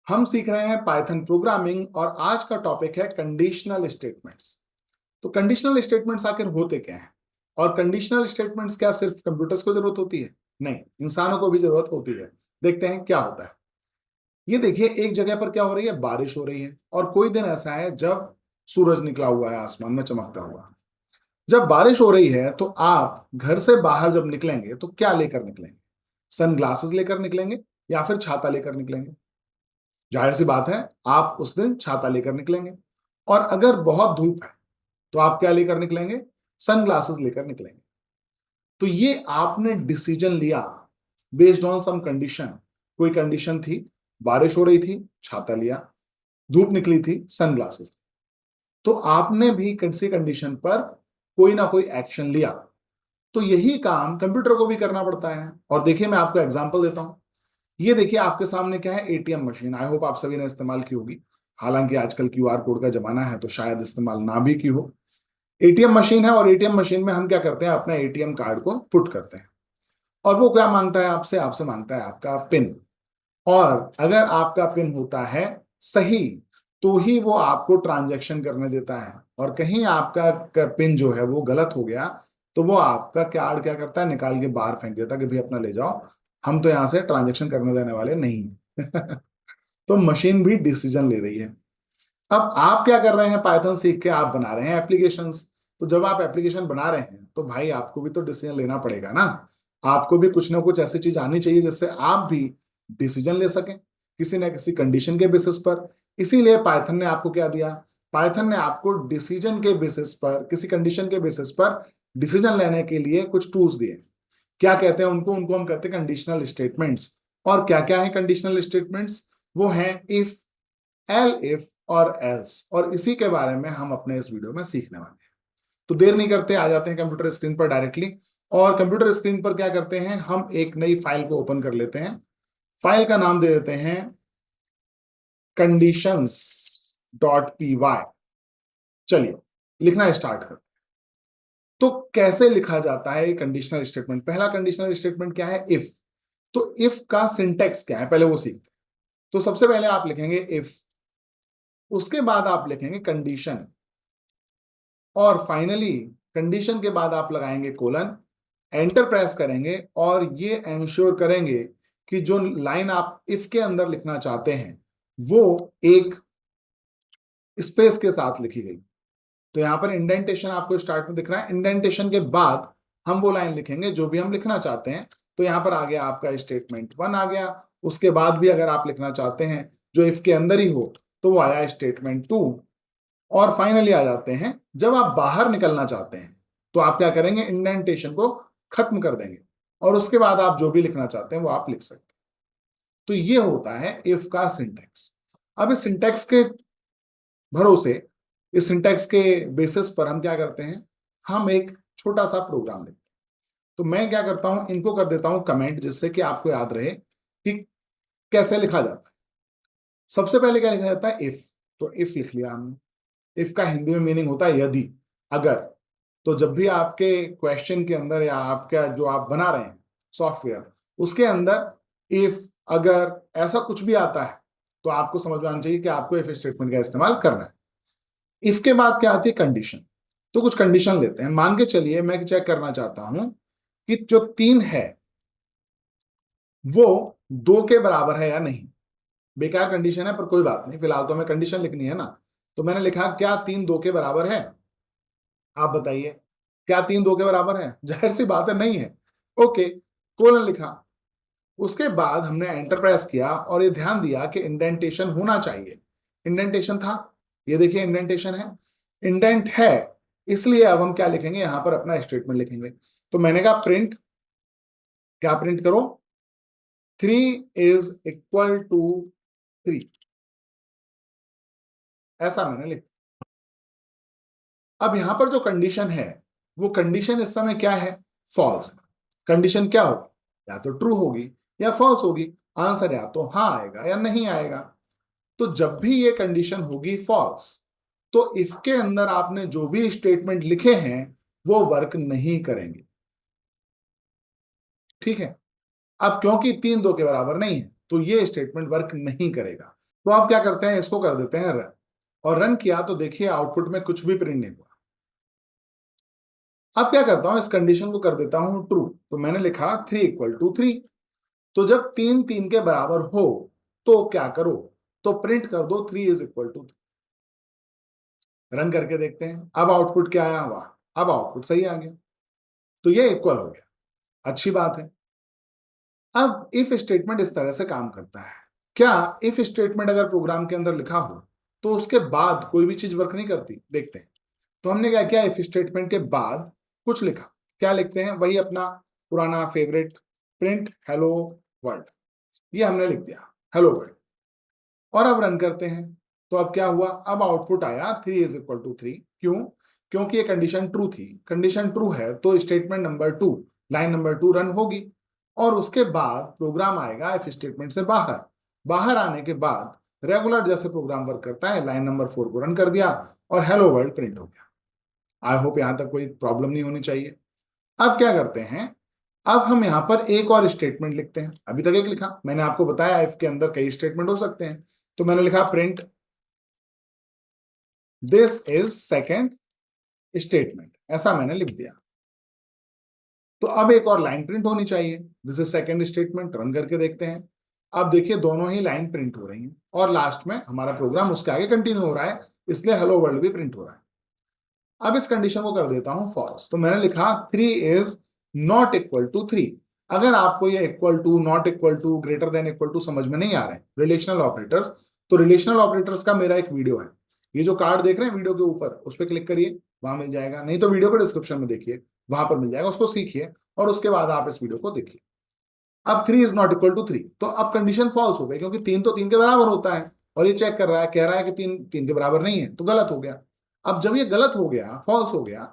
हम सीख रहे हैं पाइथन प्रोग्रामिंग और आज का टॉपिक है कंडीशनल स्टेटमेंट्स। तो कंडीशनल स्टेटमेंट्स आखिर होते क्या हैं और कंडीशनल स्टेटमेंट्स क्या सिर्फ कंप्यूटर्स को जरूरत होती है? नहीं, इंसानों को भी जरूरत होती है। देखते हैं क्या होता है। ये देखिए, एक जगह पर क्या हो रही है, बारिश हो रही है और कोई दिन ऐसा है जब सूरज निकला हुआ है आसमान में चमकता हुआ। जब बारिश हो रही है तो आप घर से बाहर जब निकलेंगे तो क्या लेकर निकलेंगे? सनग्लासेस लेकर निकलेंगे या फिर छाता लेकर निकलेंगे? जाहिर सी बात है, आप उस दिन छाता लेकर निकलेंगे। और अगर बहुत धूप है तो आप क्या लेकर निकलेंगे? सनग्लासेस लेकर निकलेंगे। तो ये आपने डिसीजन लिया बेस्ड ऑन सम कंडीशन। कोई कंडीशन थी, बारिश हो रही थी, छाता लिया, धूप निकली थी, सनग्लासेस। तो आपने भी किसी कंडीशन पर कोई ना कोई एक्शन लिया। तो यही काम कंप्यूटर को भी करना पड़ता है। और देखिए, मैं आपको एग्जांपल देता हूं। ये देखिए, आपके सामने क्या है, एटीएम मशीन। आई होप आप सभी ने इस्तेमाल की होगी। हालांकि आजकल क्यूआर कोड का जमाना है तो शायद इस्तेमाल ना भी की हो। एटीएम मशीन है और एटीएम मशीन में हम क्या करते हैं, अपना एटीएम कार्ड को पुट करते हैं। और वो क्या मांगता है आपसे? आपसे मांगता है आपका पिन। और अगर आपका पिन होता है सही तो ही वो आपको ट्रांजैक्शन करने देता है। और कहीं आपका पिन जो है वो गलत हो गया तो वो आपका कार्ड क्या करता है, निकाल के बाहर फेंक देता है कि भाई अपना ले जाओ, हम तो यहां से ट्रांजैक्शन करने देने वाले नहीं। तो मशीन भी डिसीजन ले रही है। अब आप क्या कर रहे हैं, पाइथन सीख के आप बना रहे हैं एप्लीकेशंस। तो जब आप एप्लीकेशन बना रहे हैं तो भाई आपको भी तो डिसीजन लेना पड़ेगा ना। आपको भी कुछ ना कुछ ऐसी चीज आनी चाहिए जिससे आप भी डिसीजन ले सकें किसी ना किसी कंडीशन के बेसिस पर। इसीलिए पाइथन ने आपको क्या दिया? पाइथन ने आपको डिसीजन के बेसिस पर, किसी कंडीशन के बेसिस पर डिसीजन लेने के लिए कुछ टूल्स दिए। क्या कहते हैं उनको? उनको हम कहते हैं कंडीशनल स्टेटमेंट्स। और क्या क्या है कंडीशनल स्टेटमेंट्स? वो हैं इफ, एल इफ और एल्स। और इसी के बारे में हम अपने इस वीडियो में सीखने वाले हैं। तो देर नहीं करते, आ जाते हैं कंप्यूटर स्क्रीन पर डायरेक्टली। और कंप्यूटर स्क्रीन पर क्या करते हैं, हम एक नई फाइल को ओपन कर लेते हैं। फाइल का नाम दे देते हैं conditions.py। चलिए लिखना स्टार्ट कर। तो कैसे लिखा जाता है कंडीशनल स्टेटमेंट? पहला कंडीशनल स्टेटमेंट क्या है? इफ। तो इफ का सिंटेक्स क्या है, पहले वो सीखते हैं। तो सबसे पहले आप लिखेंगे इफ, उसके बाद आप लिखेंगे कंडीशन, और फाइनली कंडीशन के बाद आप लगाएंगे कोलन, एंटर प्रेस करेंगे और ये एंश्योर करेंगे कि जो लाइन आप इफ के अंदर लिखना चाहते हैं वो एक स्पेस के साथ लिखी गई। तो यहां पर इंडेंटेशन आपको स्टार्ट में दिख रहा है। इंडेंटेशन के बाद हम वो लाइन लिखेंगे जो भी हम लिखना चाहते हैं। तो यहां पर आ गया आपका स्टेटमेंट 1 आ गया। उसके बाद भी अगर आप लिखना चाहते हैं जो इफ के अंदर ही हो तो वो आया स्टेटमेंट 2। और फाइनली आ जाते हैं, जब आप बाहर निकलना चाहते हैं तो आप क्या करेंगे, इंडेंटेशन को खत्म कर देंगे और उसके बाद आप जो भी लिखना चाहते हैं वो आप लिख सकते हैं। तो ये होता है इफ का सिंटेक्स। अब इस सिंटेक्स के भरोसे, इस सिंटेक्स के बेसिस पर हम क्या करते हैं, हम एक छोटा सा प्रोग्राम लिखते हैं। तो मैं क्या करता हूं, इनको कर देता हूं कमेंट, जिससे कि आपको याद रहे कि कैसे लिखा जाता है। सबसे पहले क्या लिखा जाता है, इफ। तो इफ लिख लिया हमने। इफ का हिंदी में मीनिंग होता है यदि, अगर। तो जब भी आपके क्वेश्चन के अंदर या आपका जो आप बना रहे हैं सॉफ्टवेयर, उसके अंदर इफ, अगर ऐसा कुछ भी आता है तो आपको समझ में आना चाहिए कि आपको इफ स्टेटमेंट का इस्तेमाल करना है। इफ के बाद क्या आती है, कंडीशन। तो कुछ कंडीशन लेते हैं। मान के चलिए मैं चेक करना चाहता हूं कि जो 3 है वो 2 के बराबर है या नहीं। बेकार कंडीशन है पर कोई बात नहीं, फिलहाल तो हमें कंडीशन लिखनी है ना। तो मैंने लिखा क्या 3 2 के बराबर है? आप बताइए, क्या 3 2 के बराबर है? जाहिर सी बात है नहीं है। ओके, कोलन लिखा। उसके बाद हमने एंटर प्रेस किया और ये ध्यान दिया कि इंडेंटेशन होना चाहिए। इंडेंटेशन था, ये देखिए इंडेंटेशन है, इंडेंट है। इसलिए अब हम क्या लिखेंगे, यहां पर अपना स्टेटमेंट लिखेंगे। तो मैंने कहा प्रिंट, क्या प्रिंट करो, 3 इज इक्वल टू 3। ऐसा मैंने लिखा। अब यहां पर जो कंडीशन है वो कंडीशन इस समय क्या है, फॉल्स। कंडीशन क्या होगी, या तो ट्रू होगी या फॉल्स होगी। आंसर या तो हाँ आएगा या नहीं आएगा। तो जब भी ये कंडीशन होगी फॉल्स, तो इफ के अंदर आपने जो भी स्टेटमेंट लिखे हैं वो वर्क नहीं करेंगे। ठीक है। अब क्योंकि 3 2 के बराबर नहीं है तो ये स्टेटमेंट वर्क नहीं करेगा। तो आप क्या करते हैं, इसको कर देते हैं रन, और रन किया तो देखिए आउटपुट में कुछ भी प्रिंट नहीं हुआ। अब क्या करता हूं, इस कंडीशन को कर देता हूं ट्रू, तो मैंने लिखा 3 = 3। तो जब 3 3 के बराबर हो तो क्या करो, तो प्रिंट कर दो 3 = 3। रन करके देखते हैं, अब आउटपुट क्या आया, वाह, अब आउटपुट सही आ गया, तो ये इक्वल हो गया, अच्छी बात है। अब इफ स्टेटमेंट इस तरह से काम करता है। क्या इफ स्टेटमेंट अगर प्रोग्राम के अंदर लिखा हो तो उसके बाद कोई भी चीज वर्क नहीं करती, देखते हैं। तो हमने क्या किया, इफ स्टेटमेंट के बाद कुछ लिखा, क्या लिखते हैं, वही अपना पुराना फेवरेट, प्रिंट हेलो वर्ल्ड, ये हमने लिख दिया हेलो वर्ल्ड, और अब रन करते हैं। तो अब क्या हुआ, अब आउटपुट आया 3 = 3। क्यों, क्योंकि ये कंडीशन ट्रू थी, कंडीशन ट्रू है तो statement number 2, line number 2 run होगी, और उसके बाद प्रोग्राम आएगा इफ स्टेटमेंट से बाहर। बाहर आने के बाद रेगुलर जैसे प्रोग्राम वर्क करता है, लाइन नंबर 4 को रन कर दिया और हेलो वर्ल्ड प्रिंट हो गया। आई होप यहां तक कोई प्रॉब्लम नहीं होनी चाहिए। अब क्या करते हैं, अब हम यहां पर एक और स्टेटमेंट लिखते हैं। अभी तक एक लिखा, मैंने आपको बताया इफ के अंदर कई स्टेटमेंट हो सकते हैं, तो मैंने लिखा print this is second statement, ऐसा मैंने लिख दिया। तो अब एक और लाइन प्रिंट होनी चाहिए, this is second statement, run करके देखते हैं। अब देखिए दोनों ही लाइन प्रिंट हो रही हैं और लास्ट में हमारा प्रोग्राम उसके आगे कंटिन्यू हो रहा है, इसलिए हेलो वर्ल्ड भी प्रिंट हो रहा है। अब इस कंडीशन को कर देता हूं फॉल्स, तो मैंने लिखा 3 = 3। अगर आपको ये equal to, not equal to, greater than equal to समझ में नहीं आ रहे हैं रिलेशनल ऑपरेटर्स, तो रिलेशनल ऑपरेटर्स का मेरा एक वीडियो है, ये जो कार्ड देख रहे हैं वीडियो के ऊपर, उस पर क्लिक करिए, वहां मिल जाएगा, नहीं तो वीडियो को डिस्क्रिप्शन में देखिए, वहां पर मिल जाएगा, उसको सीखिए और उसके बाद आप इस वीडियो को देखिए। अब 3 ≠ 3, तो अब कंडीशन फॉल्स हो गई, क्योंकि 3 तो 3 के बराबर होता है, और ये चेक कर रहा है, कह रहा है कि 3 3 के बराबर नहीं है, तो गलत हो गया। अब जब ये गलत हो गया, फॉल्स हो गया,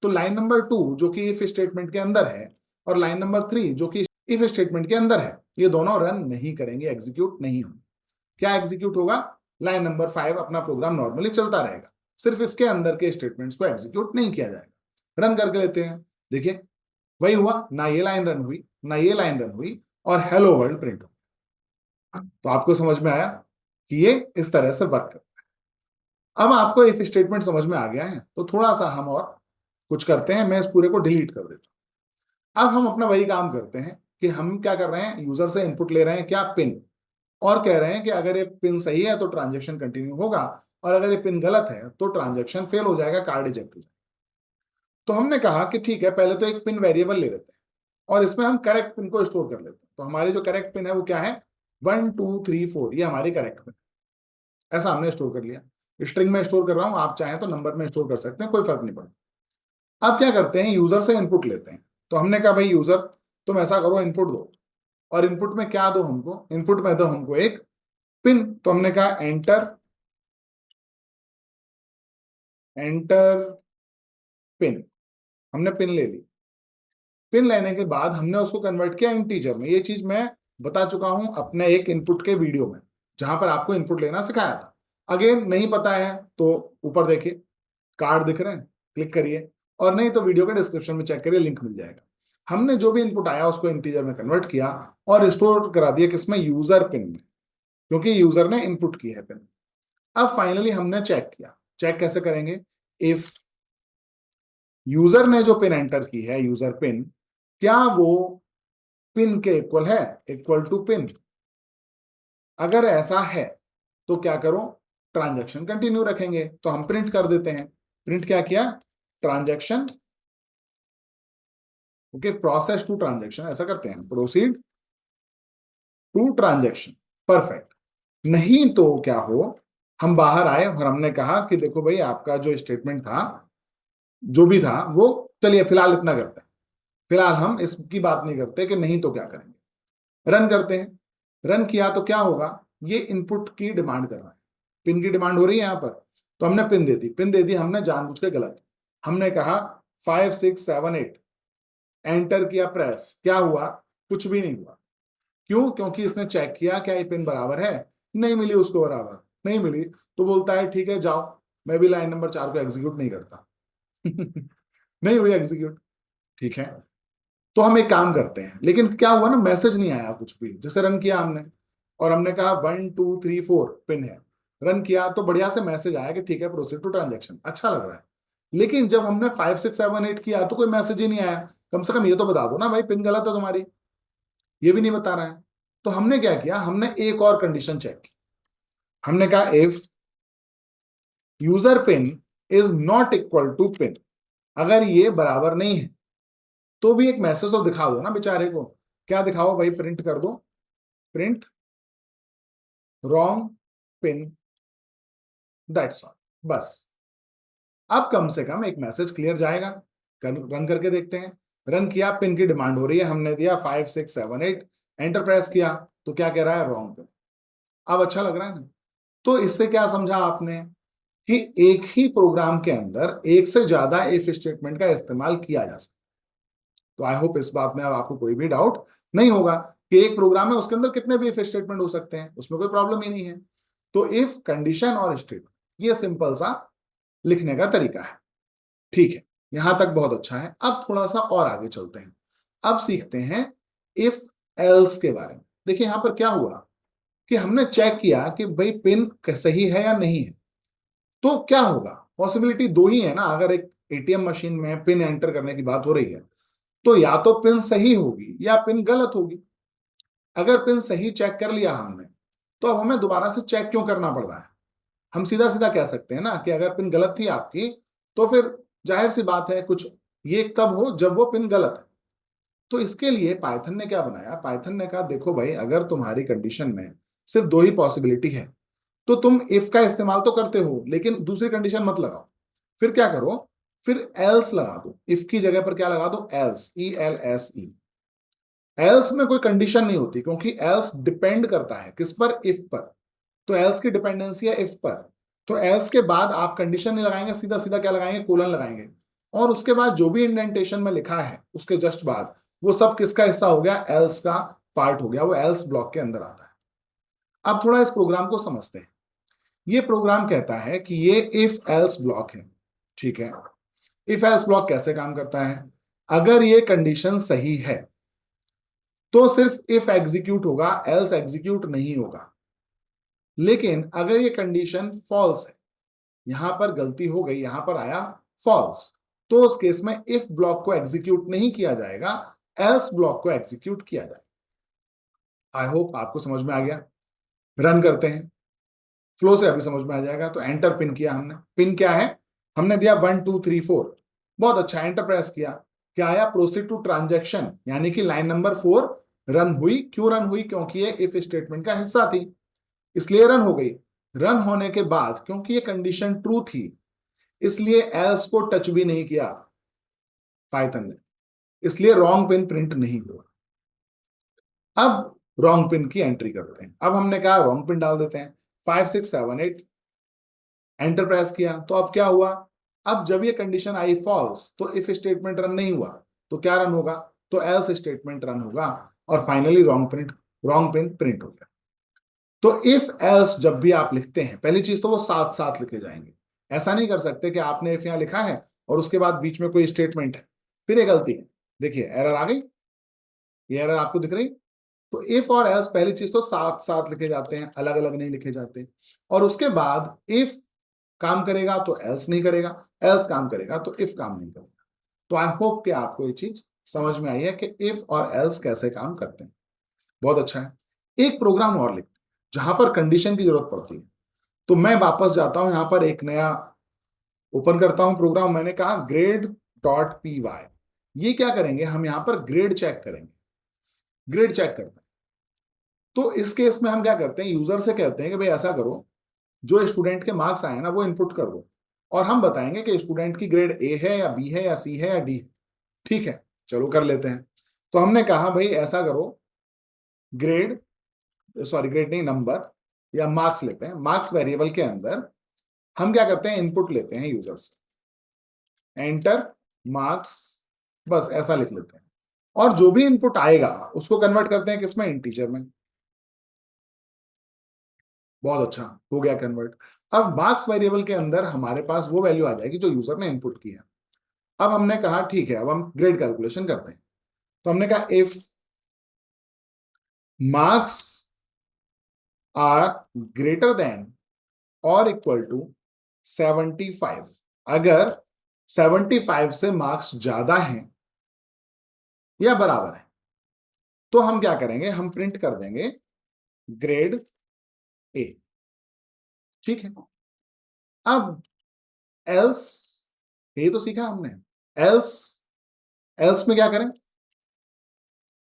तो लाइन नंबर 2 जो कि इफ स्टेटमेंट के अंदर है, और लाइन नंबर 3 जो कि इफ स्टेटमेंट के अंदर है, ये दोनों रन नहीं करेंगे, एग्जीक्यूट नहीं होंगे। क्या एग्जीक्यूट होगा, लाइन नंबर 5 अपना प्रोग्राम नॉर्मली चलता रहेगा, सिर्फ इसके अंदर के स्टेटमेंट्स को एग्जीक्यूट नहीं किया जाएगा। रन करके लेते हैं, देखिए वही हुआ, ना ये लाइन रन हुई ना ये लाइन रन हुई, और हेलो वर्ल्ड प्रिंट हो। तो आपको समझ में आया कि ये इस तरह से वर्क करता है। अब आपको इफ स्टेटमेंट समझ में आ गया है, तो थोड़ा सा हम और कुछ करते हैं, मैं इस पूरे को डिलीट कर देता हूं। अब हम अपना वही काम करते हैं कि हम क्या कर रहे हैं, यूजर से इनपुट ले रहे हैं, क्या, पिन, और कह रहे हैं कि अगर ये पिन सही है तो ट्रांजेक्शन कंटिन्यू होगा, और अगर ये पिन गलत है तो ट्रांजेक्शन फेल हो जाएगा, कार्ड रिजेक्ट हो जाएगा। तो हमने कहा कि ठीक है, पहले तो एक पिन वेरिएबल ले लेते हैं और इसमें हम करेक्ट पिन को स्टोर कर लेते हैं। तो हमारी जो करेक्ट पिन है वो क्या है, 1 2 3 4, ये हमारी करेक्ट पिन, ऐसा हमने स्टोर कर लिया। स्ट्रिंग में स्टोर कर रहा हूं, आप चाहें तो नंबर में स्टोर कर सकते हैं, कोई फर्क नहीं पड़ता। अब क्या करते हैं, यूजर से इनपुट लेते हैं। तो हमने कहा भाई यूजर तुम ऐसा करो, इनपुट दो, और इनपुट में क्या दो हमको, इनपुट में दो हमको एक पिन। तो हमने कहा एंटर, एंटर पिन, हमने पिन ले ली। पिन लेने के बाद हमने उसको कन्वर्ट किया इंटीजर में। ये चीज मैं बता चुका हूं अपने एक इनपुट के वीडियो में, जहां पर आपको इनपुट लेना सिखाया था। अगेन नहीं पता है तो ऊपर देखिए, कार्ड दिख रहे हैं, क्लिक करिए, और नहीं तो वीडियो के डिस्क्रिप्शन में चेक करिए, लिंक मिल जाएगा। हमने जो भी इनपुट आया उसको इंटीजर में कन्वर्ट किया और स्टोर करा दिया किसमें, यूजर पिन में, क्योंकि यूजर ने इनपुट की है पिन। अब फाइनली हमने चेक किया, चेक कैसे करेंगे, इफ यूजर ने जो पिन एंटर की है, यूजर पिन, क्या वो पिन के इक्वल है, इक्वल टू पिन। अगर ऐसा है तो क्या करो, ट्रांजैक्शन कंटिन्यू रखेंगे, तो हम प्रिंट कर देते हैं। प्रिंट क्या किया, transaction, okay, process to transaction, ऐसा करते हैं, प्रोसीड टू ट्रांजैक्शन, परफेक्ट। नहीं तो क्या हो, हम बाहर आए और हमने कहा कि देखो भाई आपका जो स्टेटमेंट था, जो भी था वो, चलिए फिलहाल इतना करते हैं, फिलहाल हम इसकी बात नहीं करते कि नहीं तो क्या करेंगे। रन करते हैं, रन किया तो क्या होगा, ये इनपुट की डिमांड कर रहा है, पिन की डिमांड हो रही है यहां पर, तो हमने पिन दे दी, पिन दे दी हमने जानबूझ के गलत। हमने कहा 5 6 7 8, एंटर किया, प्रेस, क्या हुआ, कुछ भी नहीं हुआ। क्यों, क्योंकि इसने चेक किया क्या ये पिन बराबर है, नहीं मिली उसको बराबर, नहीं मिली, तो बोलता है ठीक है जाओ, मैं भी लाइन नंबर 4 को एग्जीक्यूट नहीं करता। नहीं हुई एग्जीक्यूट, ठीक है। तो हम एक काम करते हैं, लेकिन क्या हुआ ना, मैसेज नहीं आया कुछ भी, जैसे रन किया हमने और हमने कहा 1 2 3 4 पिन है, रन किया तो बढ़िया से मैसेज आया कि ठीक है प्रोसीड टू ट्रांजेक्शन, अच्छा लग रहा है। लेकिन जब हमने 5 6 7 8 किया तो कोई मैसेज ही नहीं आया। कम से कम ये तो बता दो ना भाई पिन गलत है तुम्हारी, ये भी नहीं बता रहा है। तो हमने क्या किया, हमने एक और कंडीशन चेक की। हमने कहा if user pin is not equal to pin, अगर ये बराबर नहीं है तो भी एक मैसेज तो दिखा दो ना बेचारे को। क्या दिखाओ भाई, प्रिंट कर दो, print wrong pin, that's all, बस। अब कम से कम एक मैसेज क्लियर जाएगा। रन करके देखते हैं। रन किया, पिन की डिमांड हो रही है, हमने दिया 5 6 7 8, एंटर प्रेस किया तो क्या कह रहा है, रॉन्ग पिन। अब अच्छा लग रहा है ना। तो इससे क्या समझा आपने कि एक ही प्रोग्राम के अंदर एक से ज्यादा इफ स्टेटमेंट का इस्तेमाल किया जा सकता है। तो आई होप इस बात में अब आपको कोई भी डाउट नहीं होगा कि एक प्रोग्राम है उसके अंदर कितने भी इफ स्टेटमेंट हो सकते हैं, उसमें कोई प्रॉब्लम ही नहीं है। तो इफ, कंडीशन और स्टेटमेंट, ये सिंपल सा लिखने का तरीका है। ठीक है, यहां तक बहुत अच्छा है। अब थोड़ा सा और आगे चलते हैं। अब सीखते हैं इफ एल्स के बारे में। देखिए यहां पर क्या हुआ कि हमने चेक किया कि भाई पिन सही है या नहीं है। तो क्या होगा, पॉसिबिलिटी दो ही है ना। अगर एक एटीएम मशीन में पिन एंटर करने की बात हो रही है तो या तो पिन सही होगी या पिन गलत होगी। अगर पिन सही चेक कर लिया हमने तो अब हमें दोबारा से चेक क्यों करना पड़ रहा है। हम सीधा सीधा कह सकते हैं ना कि अगर पिन गलत थी आपकी तो फिर जाहिर सी बात है कुछ ये तब हो जब वो पिन गलत है। तो इसके लिए पाइथन ने क्या बनाया, पाइथन ने कहा देखो भाई अगर तुम्हारी कंडीशन में सिर्फ दो ही पॉसिबिलिटी है तो तुम इफ का इस्तेमाल तो करते हो लेकिन दूसरी कंडीशन मत लगाओ। फिर क्या करो, फिर एल्स लगा दो। इफ की जगह पर क्या लगा दो, एल्स, ELSE। एल्स में कोई कंडीशन नहीं होती क्योंकि एल्स डिपेंड करता है किस पर, इफ पर। तो एल्स की डिपेंडेंसी है इफ पर। तो एल्स के बाद आप कंडीशन नहीं लगाएंगे, सीधा सीधा क्या लगाएंगे, कोलन लगाएंगे। और उसके बाद जो भी इंडेंटेशन में लिखा है उसके जस्ट बाद वो सब किसका हिस्सा हो गया, एल्स का पार्ट हो गया, वो एल्स ब्लॉक के अंदर आता है। अब थोड़ा इस प्रोग्राम को समझते हैं। ये प्रोग्राम कहता है कि ये इफ एल्स ब्लॉक है। ठीक है, इफ एल्स ब्लॉक कैसे काम करता है, अगर ये कंडीशन सही है तो सिर्फ इफ एग्जीक्यूट होगा, एल्स एग्जीक्यूट नहीं होगा। लेकिन अगर ये कंडीशन फॉल्स है, यहां पर गलती हो गई, यहां पर आया फॉल्स, तो उस केस में इफ ब्लॉक को एग्जीक्यूट नहीं किया जाएगा, एल्स ब्लॉक को एग्जीक्यूट किया जाएगा। आई होप आपको समझ में आ गया। रन करते हैं, फ्लो से अभी समझ में आ जाएगा। तो एंटर पिन किया हमने, पिन क्या है, हमने दिया 1 2 3 4। बहुत अच्छा, एंटर प्रेस किया, क्या आया, प्रोसीड टू ट्रांजेक्शन, यानी कि लाइन नंबर 4 रन हुई। क्यों रन हुई, क्योंकि ये इफ स्टेटमेंट का हिस्सा थी, इसलिए रन हो गई। रन होने के बाद क्योंकि ये कंडीशन ट्रू थी इसलिए एल्स को टच भी नहीं किया पाइथन ने, इसलिए रॉन्ग पिन प्रिंट नहीं हुआ। अब रॉन्ग पिन की एंट्री करते हैं। अब हमने कहा रॉन्ग पिन डाल देते हैं, 5 6 7 8, एंटर प्रेस किया तो अब क्या हुआ, अब जब ये कंडीशन आई फॉल्स तो इफ स्टेटमेंट रन नहीं हुआ तो क्या रन होगा, तो एल्स स्टेटमेंट रन होगा और फाइनली रॉन्ग पिन प्रिंट हो गया। तो इफ एल्स जब भी आप लिखते हैं, पहली चीज तो वो साथ साथ लिखे जाएंगे। ऐसा नहीं कर सकते कि आपने इफ यहां लिखा है और उसके बाद बीच में कोई स्टेटमेंट है, फिर ये गलती है। देखिए एरर आ गई, ये एरर आपको दिख रही। तो इफ और एल्स पहली चीज तो साथ साथ लिखे जाते हैं, अलग अलग नहीं लिखे जाते। और उसके बाद इफ काम करेगा तो एल्स नहीं करेगा, एल्स काम करेगा तो इफ काम नहीं करेगा। तो आई होप कि आपको ये चीज समझ में आई है कि इफ और एल्स कैसे काम करते हैं। बहुत अच्छा है। एक प्रोग्राम और लिखते हैं जहां पर कंडीशन की जरूरत पड़ती है। तो मैं वापस जाता हूं, यहां पर एक नया ओपन करता हूं प्रोग्राम। मैंने कहा grade.py। ये क्या करेंगे, हम यहां पर ग्रेड चेक करेंगे, ग्रेड चेक करते हैं। तो इस केस में हम क्या करते हैं, यूजर से कहते हैं कि भाई ऐसा करो, जो स्टूडेंट के मार्क्स आए ना वो इनपुट कर दो और हम बताएंगे कि स्टूडेंट की ग्रेड ए है या बी है या सी है या डी है। ठीक है, चलो कर लेते हैं। तो हमने कहा भाई ऐसा करो, ग्रेड, सॉरी ग्रेड नहीं, नंबर या मार्क्स लेते हैं। मार्क्स वेरिएबल के अंदर हम क्या करते हैं, इनपुट लेते हैं यूजर से, एंटर मार्क्स, बस ऐसा लिख लेते हैं। और जो भी इनपुट आएगा उसको कन्वर्ट करते हैं किसमें, इंटीजर में। बहुत अच्छा, हो गया कन्वर्ट। अब मार्क्स वेरिएबल के अंदर हमारे पास वो वैल्यू आ जाएगी जो यूजर ने इनपुट की है। अब हमने कहा ठीक है, अब हम ग्रेड कैलकुलेशन करते हैं। तो हमने कहा if marks are greater than or equal to 75, अगर 75 से मार्क्स ज्यादा हैं या बराबर है तो हम क्या करेंगे, हम प्रिंट कर देंगे ग्रेड ए। ठीक है, अब एल्स, ये तो सीखा हमने, एल्स, एल्स में क्या करें,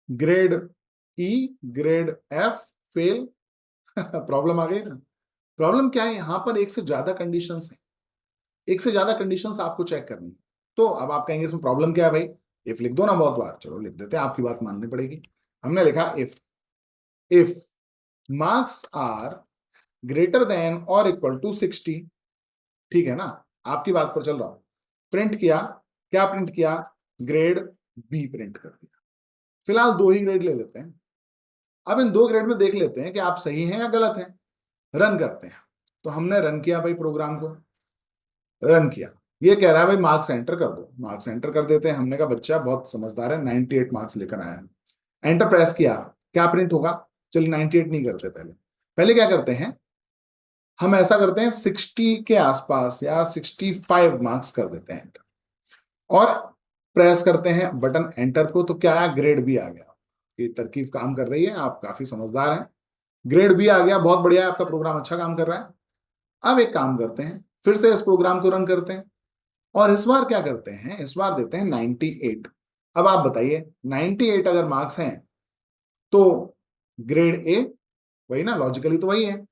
ग्रेड ई, ग्रेड एफ, फेल। प्रॉब्लम आ गई ना। प्रॉब्लम क्या है, यहां पर एक से ज्यादा कंडीशंस है, एक से ज्यादा कंडीशंस आपको चेक करनी है। तो अब आप कहेंगे इसमें प्रॉब्लम क्या है भाई, इफ लिख दो ना बहुत बार, चलो लिख देते हैं, आपकी बात माननी पड़ेगी। हमने लिखा if marks are greater than or equal to 60, ठीक है ना, आपकी बात पर चल रहा हूं। प्रिंट किया, क्या प्रिंट किया, ग्रेड बी प्रिंट कर दिया। फिलहाल दो ही ग्रेड ले लेते हैं। अब इन दो ग्रेड में देख लेते हैं कि आप सही हैं या गलत हैं। रन करते हैं। तो हमने रन किया भाई, प्रोग्राम को रन किया, ये कह रहा है भाई मार्क्स एंटर कर दो, मार्क्स एंटर कर देते हैं। हमने कहा बच्चा बहुत समझदार है, 98 मार्क्स लेकर आया है। एंटर प्रेस किया, क्या प्रिंट होगा, चलिए 98 नहीं करते, पहले पहले क्या करते हैं, हम ऐसा करते हैं 60 के आसपास या 65 मार्क्स कर देते हैं एंटर, और प्रेस करते हैं बटन एंटर को, तो क्या आया, ग्रेड बी आ गया। ये तरकीब काम कर रही है, आप काफी समझदार हैं। ग्रेड बी आ गया, बहुत बढ़िया है, आपका प्रोग्राम अच्छा काम कर रहा है। अब एक काम करते हैं, फिर से इस प्रोग्राम को रन करते हैं, और इस बार क्या करते हैं, इस बार देते हैं 98। अब आप बताइए 98 अगर मार्क्स हैं तो ग्रेड ए, वही ना, लॉजिकली तो वही है।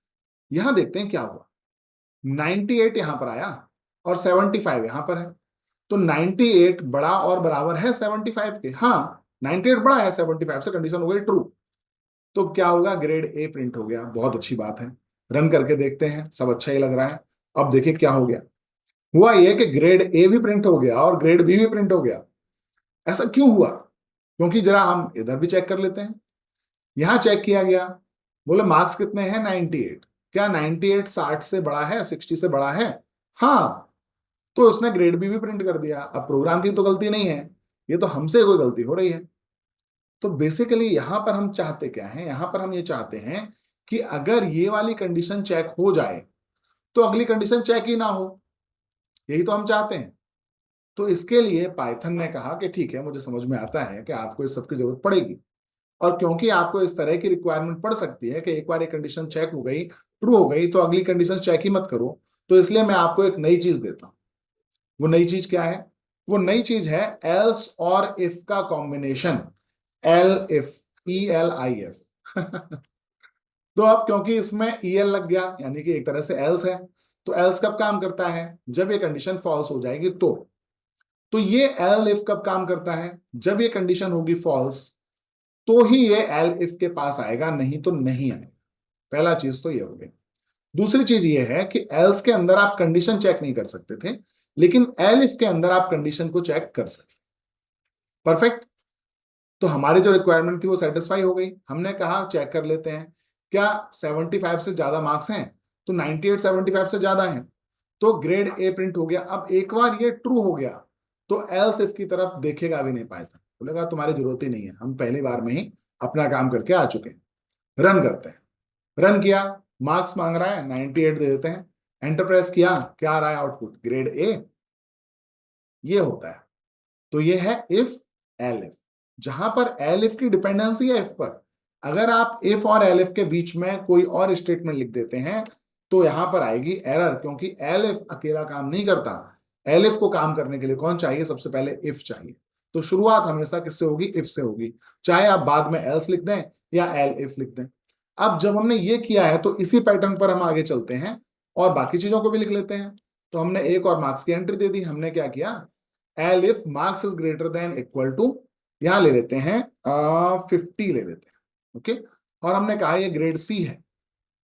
यहां देखते हैं क्या हुआ, 98 यहां पर आया और 75 यहां पर है, तो 98 बड़ा और बराबर है 75 के। हाँ, 98 बड़ा है 75 से, कंडीशन हो गई ट्रू। तो क्या होगा, ग्रेड ए प्रिंट हो गया, बहुत अच्छी बात है। रन करके देखते हैं, सब अच्छा ही लग रहा है। अब देखिए क्या हो गया, हुआ ये कि ग्रेड ए भी प्रिंट हो गया और ग्रेड बी भी प्रिंट हो गया। ऐसा क्यों हुआ, क्योंकि जरा हम इधर भी चेक कर लेते हैं। यहां चेक किया गया, बोले मार्क्स कितने हैं, 98। क्या 98 60 से बड़ा है, 60 से बड़ा है? हाँ, तो उसने ग्रेड बी भी प्रिंट कर दिया। अब प्रोग्राम की तो गलती नहीं है, ये तो हमसे कोई गलती हो रही है। तो बेसिकली यहां पर हम चाहते क्या है, यहां पर हम ये चाहते हैं कि अगर ये वाली कंडीशन चेक हो जाए तो अगली कंडीशन चेक ही ना हो, यही तो हम चाहते हैं। तो इसके लिए पाइथन ने कहा कि ठीक है, मुझे समझ में आता है कि आपको इस सब की जरूरत पड़ेगी, और क्योंकि आपको इस तरह की रिक्वायरमेंट पड़ सकती है कि एक बार एक कंडीशन चेक हो गई, ट्रू हो गई, तो अगली कंडीशन चेक ही मत करो, तो इसलिए मैं आपको एक नई चीज देता हूं। वो नई चीज क्या है, वो नई चीज है एल्स और इफ का combination, L if, E L I F. तो अब क्योंकि इसमें ई एल लग गया, यानी कि एक तरह से एल्स है, तो एल्स कब काम करता है, जब ये कंडीशन फॉल्स हो जाएगी तो ये एल इफ कब काम करता है, जब ये कंडीशन होगी फॉल्स, तो ही ये एल इफ के पास आएगा, नहीं तो नहीं आएगा। पहला चीज तो ये हो गई। दूसरी चीज ये है कि एल्स के अंदर आप कंडीशन चेक नहीं कर सकते थे, लेकिन एल इफ के अंदर आप कंडीशन को चेक कर सकते। परफेक्ट। तो हमारी जो रिक्वायरमेंट थी वो सेटिस्फाई हो गई। हमने कहा चेक कर लेते हैं, क्या 75 से ज्यादा मार्क्स हैं, तो 98 75 से ज्यादा हैं, तो ग्रेड ए प्रिंट हो गया। अब एक बार ये ट्रू हो गया तो एल्स इफ की तरफ देखेगा भी नहीं पाया था, बोलेगा तुम्हारी जरूरत ही नहीं है, हम पहली बार में ही अपना काम करके आ चुके हैं। रन करते हैं, रन किया, मार्क्स मांग रहा है, 98 दे देते हैं। एंटर प्रेस किया, क्या आ रहा है आउटपुट, ग्रेड ए। ये होता है। तो ये है इफ एल इफ, जहां पर एल इफ की डिपेंडेंसी है इफ पर। अगर आप इफ और एल इफ के बीच में कोई और स्टेटमेंट लिख देते हैं तो यहां पर आएगी एरर, क्योंकि एल इफ अकेला काम नहीं करता। एल इफ को काम करने के लिए कौन चाहिए, सबसे पहले इफ चाहिए। तो शुरुआत हमेशा किससे होगी, इफ से होगी, चाहे आप बाद में एल्स लिख दें या एल इफ लिख दें। अब जब हमने ये किया है तो इसी पैटर्न पर हम आगे चलते हैं और बाकी चीजों को भी लिख लेते हैं। तो हमने एक और मार्क्स की एंट्री दे दी। हमने क्या किया, elif marks is greater than equal to, यहां ले लेते हैं 50 ले लेते हैं, ओके। और हमने कहा ये ग्रेड सी है।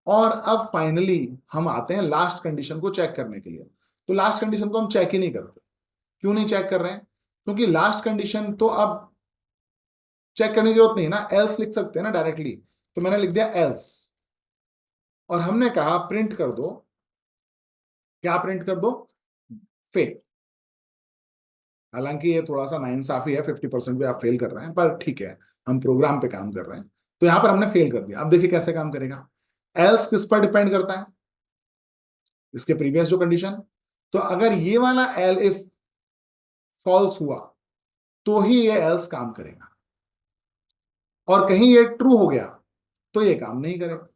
और अब फाइनली हम आते हैं लास्ट कंडीशन को चेक करने के लिए। तो लास्ट कंडीशन को हम चेक ही नहीं करते। क्यों नहीं चेक कर रहे हैं, क्योंकि लास्ट कंडीशन तो अब चेक करने की जरूरत नहीं है ना, एल्स लिख सकते हैं ना डायरेक्टली। तो मैंने लिख दिया एल्स, और हमने कहा प्रिंट कर दो, क्या प्रिंट कर दो, फेल। हालांकि ये थोड़ा सा नाइंसाफी है, 50% भी आप फेल कर रहे हैं, पर ठीक है, हम प्रोग्राम पे काम कर रहे हैं। तो यहां पर हमने फेल कर दिया। अब देखिए कैसे काम करेगा, एल्स किस पर डिपेंड करता है, इसके प्रीवियस जो कंडीशन है। तो अगर ये वाला एल इफ फॉल्स हुआ तो ही ये एल्स काम करेगा, और कहीं ये ट्रू हो गया तो ये काम नहीं करेगा।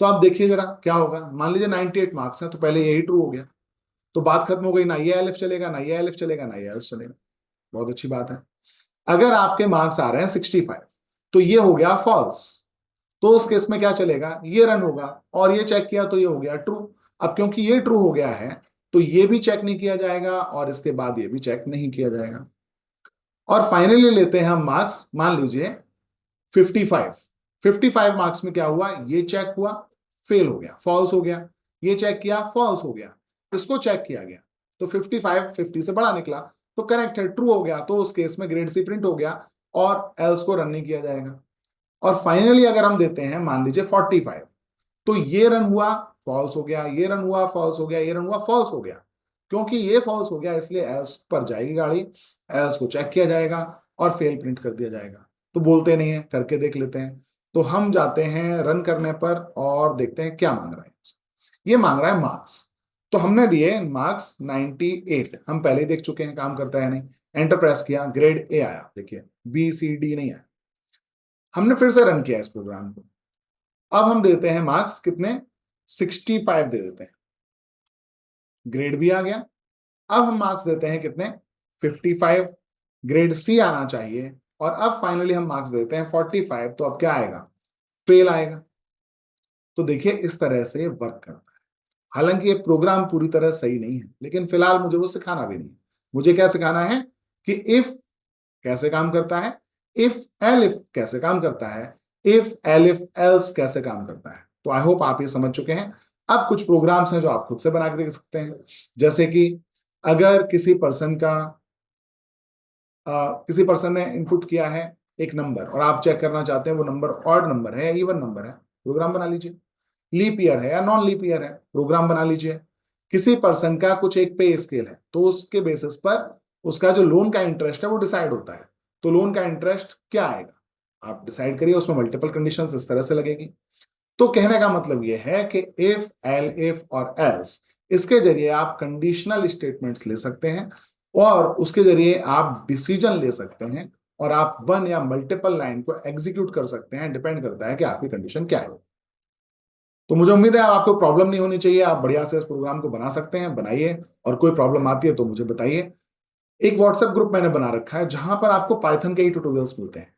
तो आप देखिए जरा क्या होगा। मान लीजिए 98 मार्क्स हैं, तो पहले यही ट्रू हो गया, तो बात खत्म हो गई, ना ये एलिफ चलेगा, ना ये एलिफ चलेगा, ना ये एल्स चलेगा। बहुत अच्छी बात है। अगर आपके मार्क्स आ रहे हैं 65, तो ये हो गया फॉल्स, तो उस केस में क्या चलेगा, ये रन होगा, और ये चेक किया तो ये हो गया ट्रू। अब क्योंकि ये ट्रू हो गया है तो ये भी चेक नहीं किया जाएगा, और इसके बाद ये भी चेक नहीं किया जाएगा। और फाइनली लेते हैं हम मार्क्स, मान लीजिए 55। 55 मार्क्स में क्या हुआ, ये चेक हुआ, फेल हो गया, फॉल्स हो गया, ये चेक किया, फॉल्स हो गया, इसको चेक किया गया, तो 55 50 से बड़ा निकला, तो करेक्ट है, ट्रू हो गया, तो उस केस में ग्रेड सी प्रिंट हो गया और एल्स को रन नहीं किया जाएगा। और फाइनली अगर हम देते हैं मान लीजिए 45, तो ये रन हुआ, फॉल्स हो गया, ये रन हुआ, फॉल्स हो गया, ये रन हुआ, फॉल्स हो गया। क्योंकि ये फॉल्स हो गया इसलिए एल्स पर जाएगी गाड़ी, एल्स को चेक किया जाएगा और फेल प्रिंट कर दिया जाएगा। तो बोलते नहीं है, करके देख लेते हैं। तो हम जाते हैं रन करने पर और देखते हैं क्या मांग रहा है। ये मांग रहा है मार्क्स, तो हमने दिए मार्क्स 98, हम पहले ही देख चुके हैं काम करता है नहीं। एंटर प्रेस किया, ग्रेड ए आया, देखिए बी सी डी नहीं आया। हमने फिर से रन किया इस प्रोग्राम को, अब हम देते हैं मार्क्स कितने, 65 दे देते हैं, ग्रेड भी आ गया। अब हम मार्क्स देते हैं कितने, 55, ग्रेड सी आना चाहिए, और अब फाइनली हम मार्क्स देते हैं 45, तो अब क्या आएगा, फेल आएगा। तो देखिए इस तरह से वर्क करता है। हालांकि ये प्रोग्राम पूरी तरह सही नहीं है, लेकिन फिलहाल मुझे वो सिखाना भी नहीं है। मुझे क्या सिखाना है कि इफ कैसे काम करता है, इफ एलिफ कैसे काम करता है, इफ एलिफ एल्स कैसे काम करता है। तो आई होप आप ये समझ चुके हैं। अब कुछ प्रोग्राम्स हैं जो आप खुद से बना के देख सकते हैं। जैसे कि अगर किसी पर्सन ने इनपुट किया है एक नंबर, और आप चेक करना चाहते हैं वो नंबर ऑड नंबर है या इवन नंबर है, प्रोग्राम बना लीजिए। लीप ईयर है या नॉन लीप ईयर है, प्रोग्राम बना लीजिए। किसी पर्सन का कुछ एक पे स्केल है, तो उसके बेसिस पर उसका जो लोन का इंटरेस्ट है वो डिसाइड होता है। तो लोन का इंटरेस्ट क्या आएगा आप डिसाइड करिए, उसमें मल्टीपल कंडीशंस इस तरह से लगेगी। तो कहने का मतलब ये है कि इफ, एल, इफ और एल्स, इसके जरिए आप कंडीशनल स्टेटमेंट्स ले सकते हैं, और उसके जरिए आप डिसीजन ले सकते हैं, और आप वन या मल्टीपल लाइन को एग्जीक्यूट कर सकते हैं। डिपेंड करता है कि आपकी कंडीशन क्या है। तो मुझे उम्मीद है आपको प्रॉब्लम नहीं होनी चाहिए, आप बढ़िया से इस प्रोग्राम को बना सकते हैं, बनाइए। और कोई प्रॉब्लम आती है तो मुझे बताइए। एक व्हाट्सएप ग्रुप मैंने बना रखा है जहां पर आपको पाइथन के ही ट्यूटोरियल्स मिलते हैं,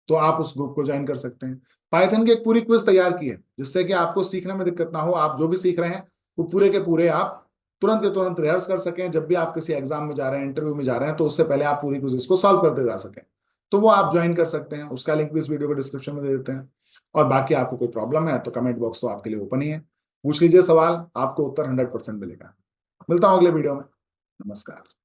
तो आप उस ग्रुप को ज्वाइन कर सकते हैं। पाइथन की एक पूरी क्विज तैयार की है जिससे कि आपको सीखने में दिक्कत ना हो, आप जो भी सीख रहे हैं वो पूरे के पूरे आप तुरंत के तुरंत रिहर्स कर सकें। जब भी आप किसी एग्जाम में जा रहे हैं, इंटरव्यू में जा रहे हैं, तो उससे पहले आप पूरी क्विज को सॉल्व करते जा सकें। तो वो आप ज्वाइन कर सकते हैं, उसका लिंक भी इस वीडियो को डिस्क्रिप्शन में दे देते हैं। और बाकी आपको कोई प्रॉब्लम है तो कमेंट बॉक्स तो आपके लिए ओपन ही है, पूछ लीजिए सवाल, आपको उत्तर 100% मिलेगा। मिलता हूं अगले वीडियो में। नमस्कार।